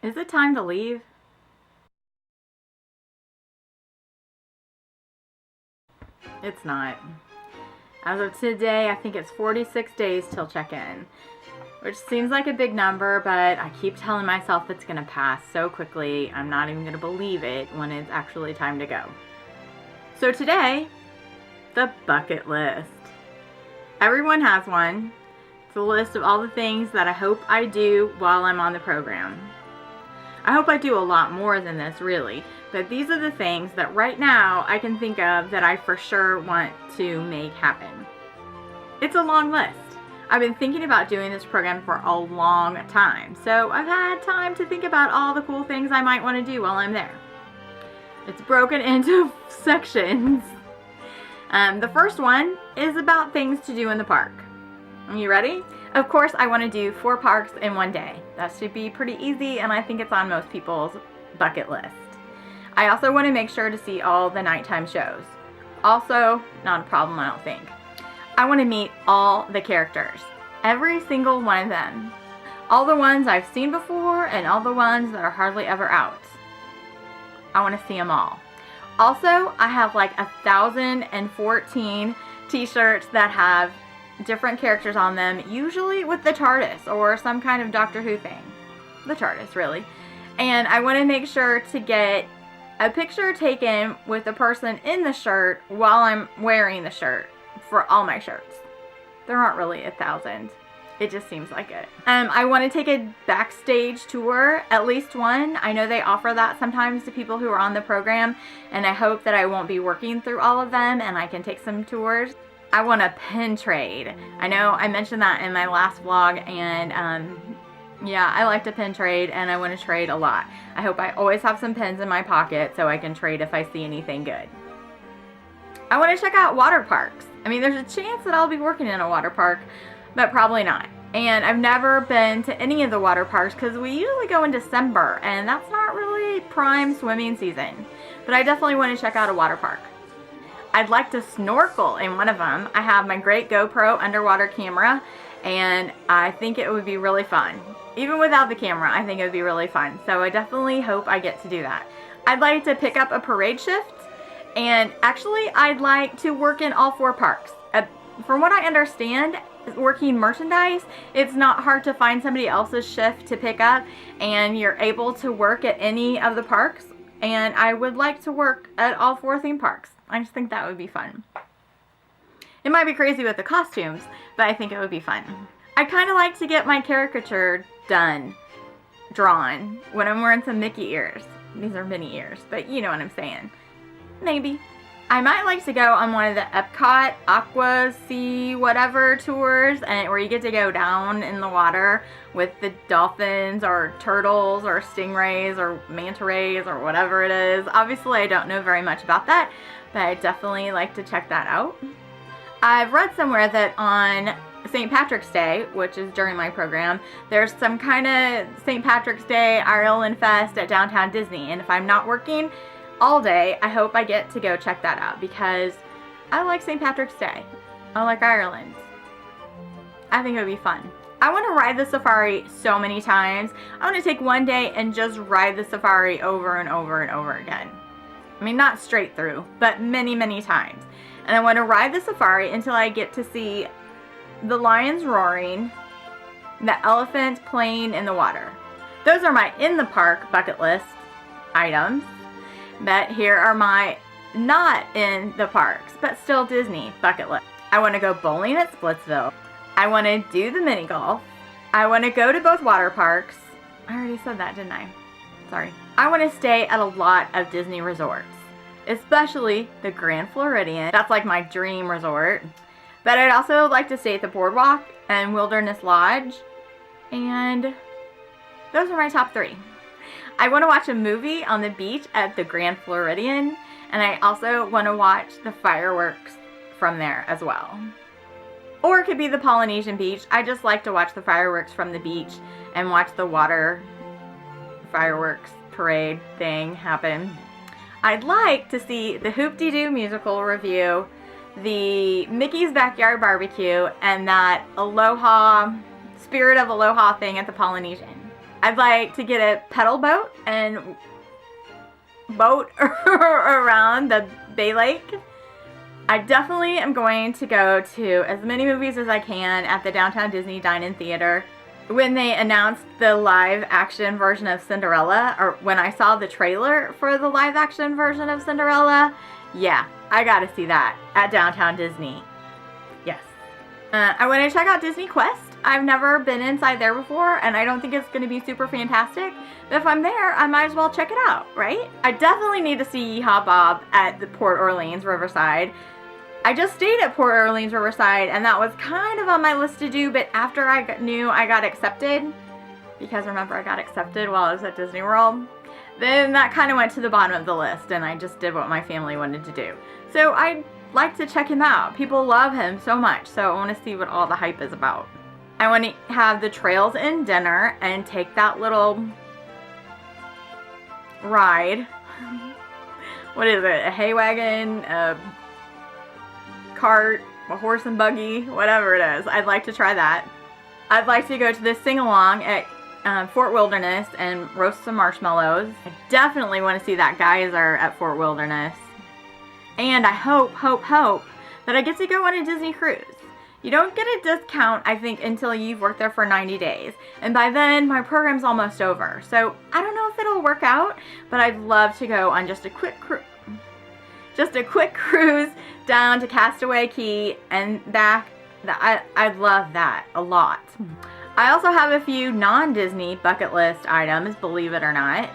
Is it time to leave? It's not. As of today, I think it's 46 days till check-in, which seems like a big number, but I keep telling myself it's going to pass so quickly, I'm not even going to believe it when it's actually time to go. So today, the bucket list. Everyone has one. It's a list of all the things that I hope I do while I'm on the program. I hope I do a lot more than this, really, but these are the things that right now I can think of that I for sure want to make happen. It's a long list. I've been thinking about doing this program for a long time, so I've had time to think about all the cool things I might want to do while I'm there. It's broken into sections. The first one is about things to do in the park. Are you ready? Of course, I want to do 4 parks in one day. That should be pretty easy, and I think it's on most people's bucket list. I also want to make sure to see all the nighttime shows. Also, not a problem, I don't think. I want to meet all the characters. Every single one of them. All the ones I've seen before, and all the ones that are hardly ever out. I want to see them all. Also, I have like 1,014 t-shirts that have different characters on them, usually with the TARDIS or some kind of Doctor Who thing. The TARDIS, really. And I want to make sure to get a picture taken with the person in the shirt while I'm wearing the shirt for all my shirts. There aren't really 1,000. It just seems like it. I want to take a backstage tour, at least one. I know they offer that sometimes to people who are on the program, and I hope that I won't be working through all of them and I can take some tours. I want a pen trade. I know I mentioned that in my last vlog, and yeah, I like to pen trade and I want to trade a lot. I hope I always have some pens in my pocket so I can trade if I see anything good. I want to check out water parks. I mean, there's a chance that I'll be working in a water park, but probably not. And I've never been to any of the water parks because we usually go in December, and that's not really prime swimming season. But I definitely want to check out a water park. I'd like to snorkel in one of them. I have my great GoPro underwater camera, and I think it would be really fun. Even without the camera, I think it would be really fun. So I definitely hope I get to do that. I'd like to pick up a parade shift, and actually I'd like to work in all 4 parks. From what I understand, working merchandise, it's not hard to find somebody else's shift to pick up, and you're able to work at any of the parks. And I would like to work at all 4 theme parks. I just think that would be fun. It might be crazy with the costumes, but I think it would be fun. I kind of like to get my caricature drawn, when I'm wearing some Mickey ears. These are mini ears, but you know what I'm saying. Maybe. I might like to go on one of the Epcot Aqua Sea whatever tours, and where you get to go down in the water with the dolphins or turtles or stingrays or manta rays or whatever it is. Obviously, I don't know very much about that, but I'd definitely like to check that out. I've read somewhere that on St. Patrick's Day, which is during my program, there's some kind of St. Patrick's Day Ireland Fest at Downtown Disney, and if I'm not working all day, I hope I get to go check that out because I like St. Patrick's Day. I like Ireland. I think it would be fun. I want to ride the safari so many times. I want to take one day and just ride the safari over and over and over again. I mean, not straight through, but many, many times. And I want to ride the safari until I get to see the lions roaring, the elephant playing in the water. Those are my in the park bucket list items. But here are my not in the parks, but still Disney bucket list. I want to go bowling at Splitsville. I want to do the mini golf. I want to go to both water parks. I already said that, didn't I? Sorry. I want to stay at a lot of Disney resorts, especially the Grand Floridian. That's like my dream resort. But I'd also like to stay at the Boardwalk and Wilderness Lodge. And those are my top 3. I want to watch a movie on the beach at the Grand Floridian, and I also want to watch the fireworks from there as well. Or it could be the Polynesian beach. I just like to watch the fireworks from the beach and watch the water fireworks parade thing happen. I'd like to see the Hoop-Dee-Doo musical review, the Mickey's Backyard Barbecue, and that Aloha, Spirit of Aloha thing at the Polynesian. I'd like to get a pedal boat and boat around the Bay Lake. I definitely am going to go to as many movies as I can at the Downtown Disney Dine-In Theater. When they announced the live action version of Cinderella, or when I saw the trailer for the live action version of Cinderella, yeah, I gotta see that at Downtown Disney. Yes. I want to check out Disney Quest. I've never been inside there before, and I don't think it's going to be super fantastic. But if I'm there, I might as well check it out, right? I definitely need to see Yeehaw Bob at the Port Orleans Riverside. I just stayed at Port Orleans Riverside, and that was kind of on my list to do, but after I knew I got accepted, because remember I got accepted while I was at Disney World, then that kind of went to the bottom of the list, and I just did what my family wanted to do. So I'd like to check him out. People love him so much, so I want to see what all the hype is about. I want to have the Trails Inn dinner and take that little ride. What is it? A hay wagon, a cart, a horse and buggy, whatever it is. I'd like to try that. I'd like to go to this sing-along at Fort Wilderness and roast some marshmallows. I definitely want to see that geyser at Fort Wilderness. And I hope that I get to go on a Disney cruise. You don't get a discount, I think, until you've worked there for 90 days. And by then, my program's almost over. So I don't know if it'll work out, but I'd love to go on just a quick cruise down to Castaway Cay and back. I'd love that a lot. I also have a few non-Disney bucket list items, believe it or not.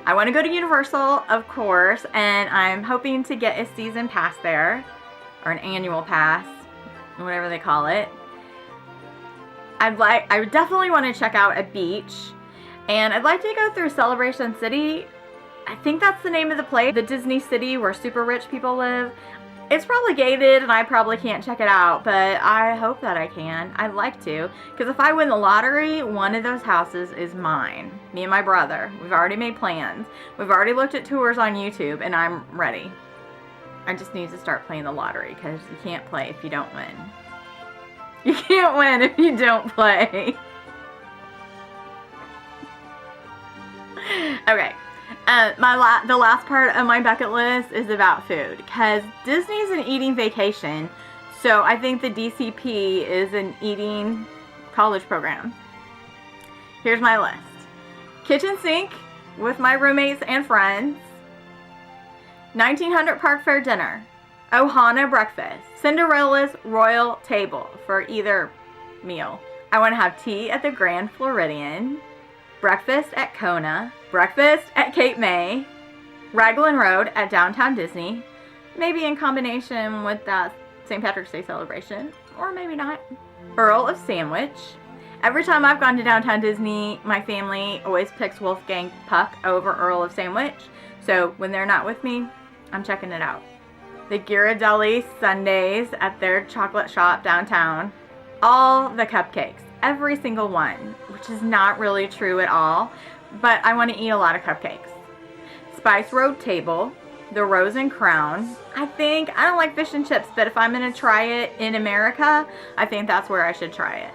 I want to go to Universal, of course, and I'm hoping to get a season pass there, or an annual pass, whatever they call it. I definitely want to check out a beach, and I'd like to go through Celebration City. I think that's the name of the place, the Disney city where super rich people live. It's probably gated and I probably can't check it out, but I hope that I can. I'd like to, because if I win the lottery, one of those houses is mine. Me and my brother. We've already made plans. We've already looked at tours on YouTube, and I'm ready. I just need to start playing the lottery, because you can't play if you don't win. You can't win if you don't play. Okay. The last part of my bucket list is about food, because Disney's an eating vacation, so I think the DCP is an eating college program. Here's my list. Kitchen sink with my roommates and friends, 1900 Park Fair dinner, Ohana breakfast, Cinderella's royal table for either meal. I want to have tea at the Grand Floridian, breakfast at Kona, breakfast at Cape May, Raglan Road at Downtown Disney, maybe in combination with that St. Patrick's Day celebration, or maybe not. Earl of Sandwich. Every time I've gone to Downtown Disney, my family always picks Wolfgang Puck over Earl of Sandwich, so when they're not with me, I'm checking it out. The Ghirardelli sundaes at their chocolate shop downtown. All the cupcakes. Every single one, which is not really true at all, but I want to eat a lot of cupcakes. Spice Road Table, the Rose and Crown. I don't like fish and chips, but if I'm going to try it in America, I think that's where I should try it.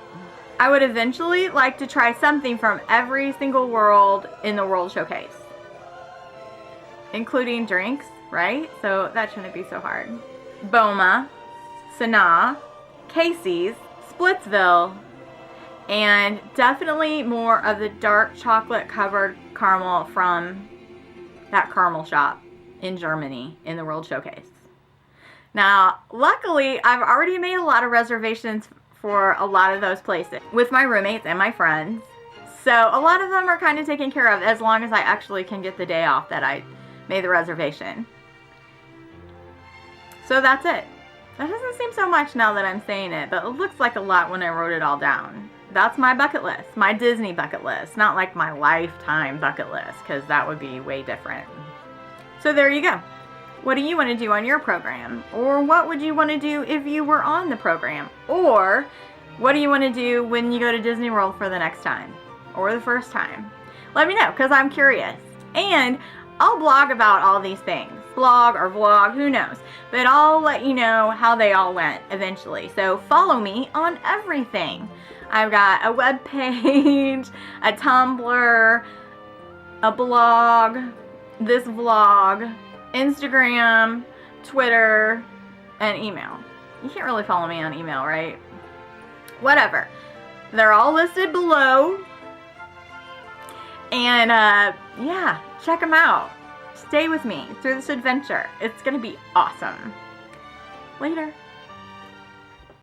I would eventually like to try something from every single world in the World Showcase, including drinks, right? So that shouldn't be so hard. Boma, Sanaa, Casey's, Splitsville, and definitely more of the dark chocolate covered caramel from that caramel shop in Germany in the World Showcase. Now, luckily, I've already made a lot of reservations for a lot of those places with my roommates and my friends. So a lot of them are kind of taken care of as long as I actually can get the day off that I made the reservation. So that's it. That doesn't seem so much now that I'm saying it, but it looks like a lot when I wrote it all down. That's my bucket list, my Disney bucket list, not like my lifetime bucket list, because that would be way different. So there you go. What do you want to do on your program? Or what would you want to do if you were on the program? Or what do you want to do when you go to Disney World for the next time? Or the first time? Let me know, because I'm curious. And I'll blog about all these things. Blog or vlog, who knows. But I'll let you know how they all went eventually. So follow me on everything. I've got a web page, a Tumblr, a blog, this vlog, Instagram, Twitter, and email. You can't really follow me on email, right? Whatever. They're all listed below. And yeah, check them out. Stay with me through this adventure. It's going to be awesome. Later.